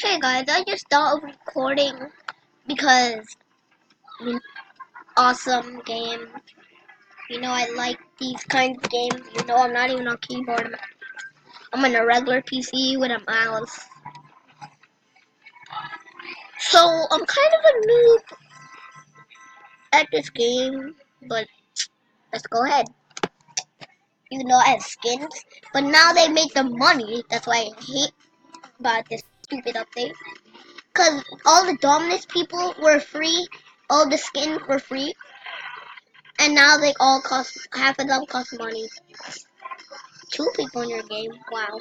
Hey guys, I just stopped recording because awesome game. I like these kinds of games. I'm not even on keyboard. I'm on a regular PC with a mouse. So I'm kind of a noob at this game, but let's go ahead. Even though I have skins, but now they make the money. That's why I hate about this stupid update. Cause all the Dominus people were free, all the skins were free. And now they all cost, half of them cost money. Two people in your game, wow.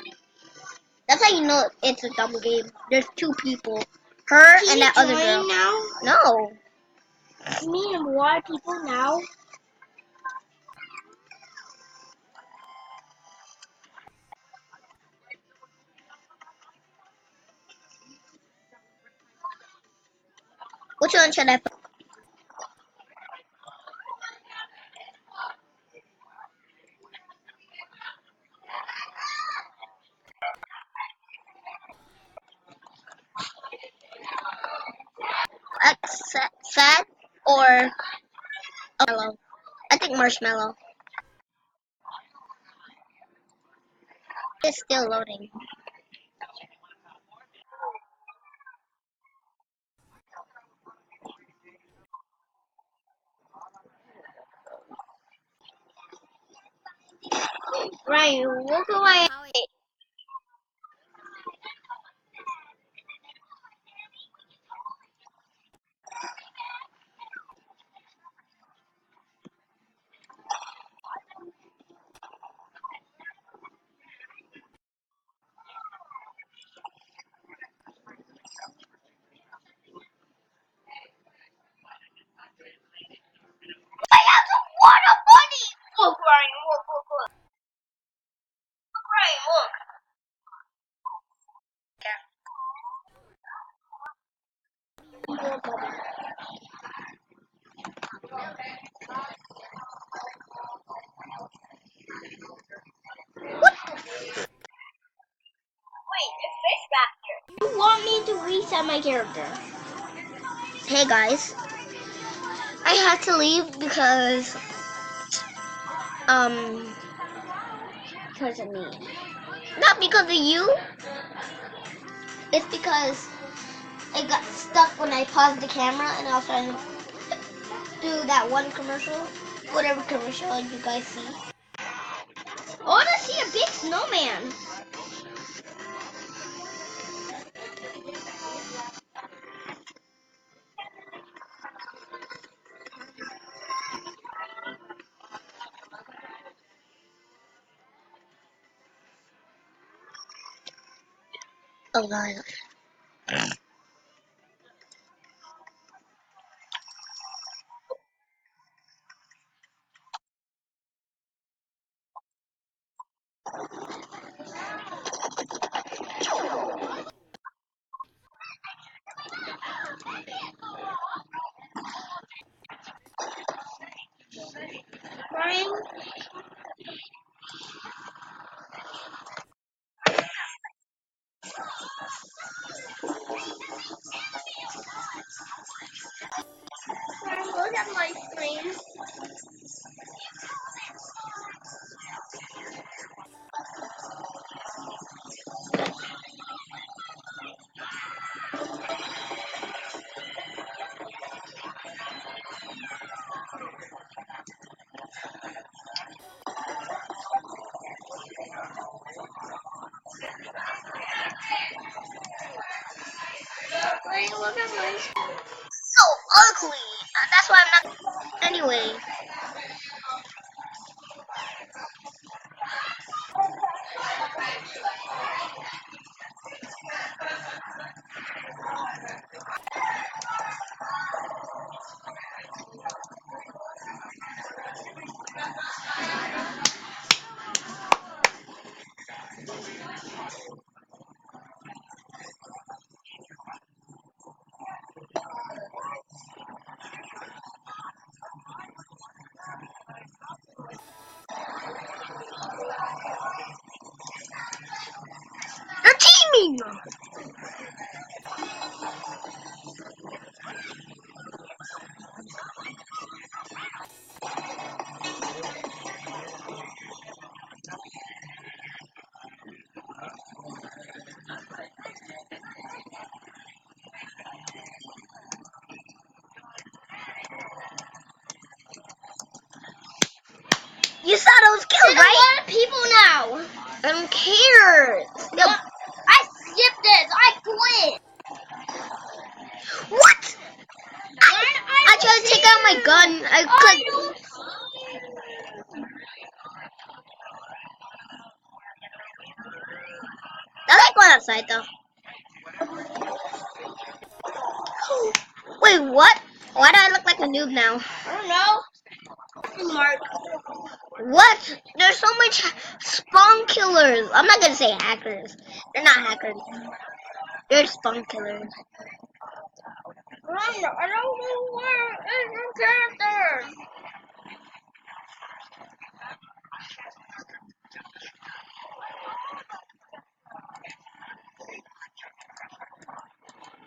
That's how you know it's a double game. There's two people. Her Can and you that other girl. join now? No. You mean a lot of people now? Which one should I put? Sad or Marshmallow? I think Marshmallow. It's still loading. Ryan, look at my I have a lot of money! Look, Ryan, look. Look, Ryan, look. Wait, there's fish back here. You want me to reset my character? Hey guys, I had to leave because Because of me. not because of you. It's because I got stuck when I paused the camera and I was trying to do that one commercial, whatever commercial you guys see. I want to see a big snowman. Oh god. Ryan, look at my screen. Ryan, look at my screen. So ugly. That's why I'm not. Anyway. They're teaming. was killed, There's a right? lot of people now. I don't care. Still, I skipped this. I quit. what? I don't tried to take out my see gun. you. I I could. don't. I like going outside though. Wait, what? Why do I look like a noob now? I don't know. Mark. What? There's so much spawn killers. I'm not gonna say hackers. They're not hackers. They're spawn killers. I don't know where is your character.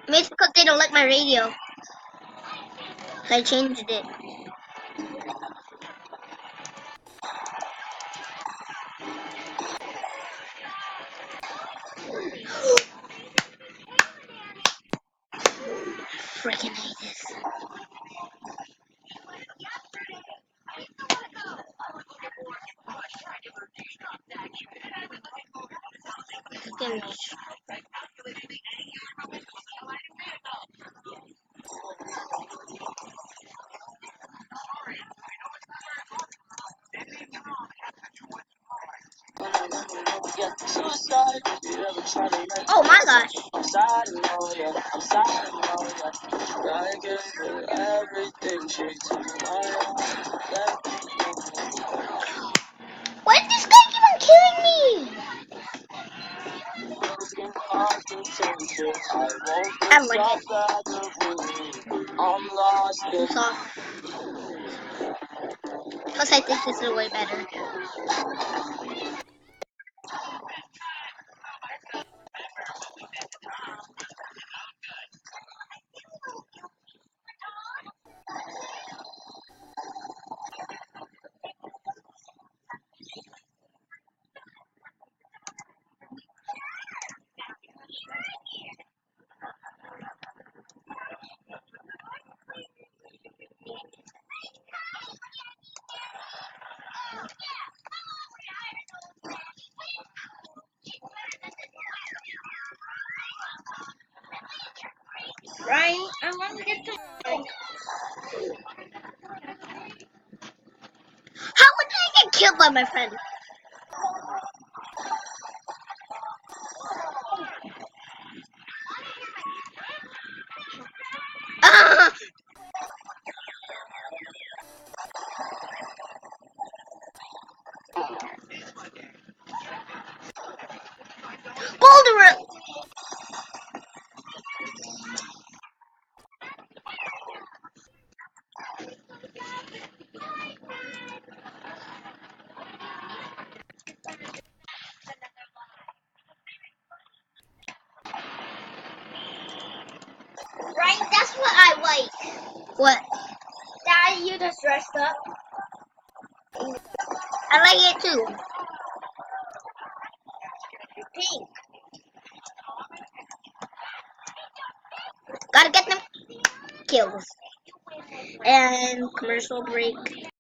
Maybe it's because they don't like my radio. So I changed it. Freaking hate this. Freaking oh my gosh. Why did this guy keep on killing me? I don't like it. It's off. Plus I think this is way better. Ryan, I want to get to. How would I get killed by my friend? Ah! Boulder! Ryan, that's what I like. What? Daddy, you just dressed up. I like it too. Pink. Gotta get them kills. And commercial break.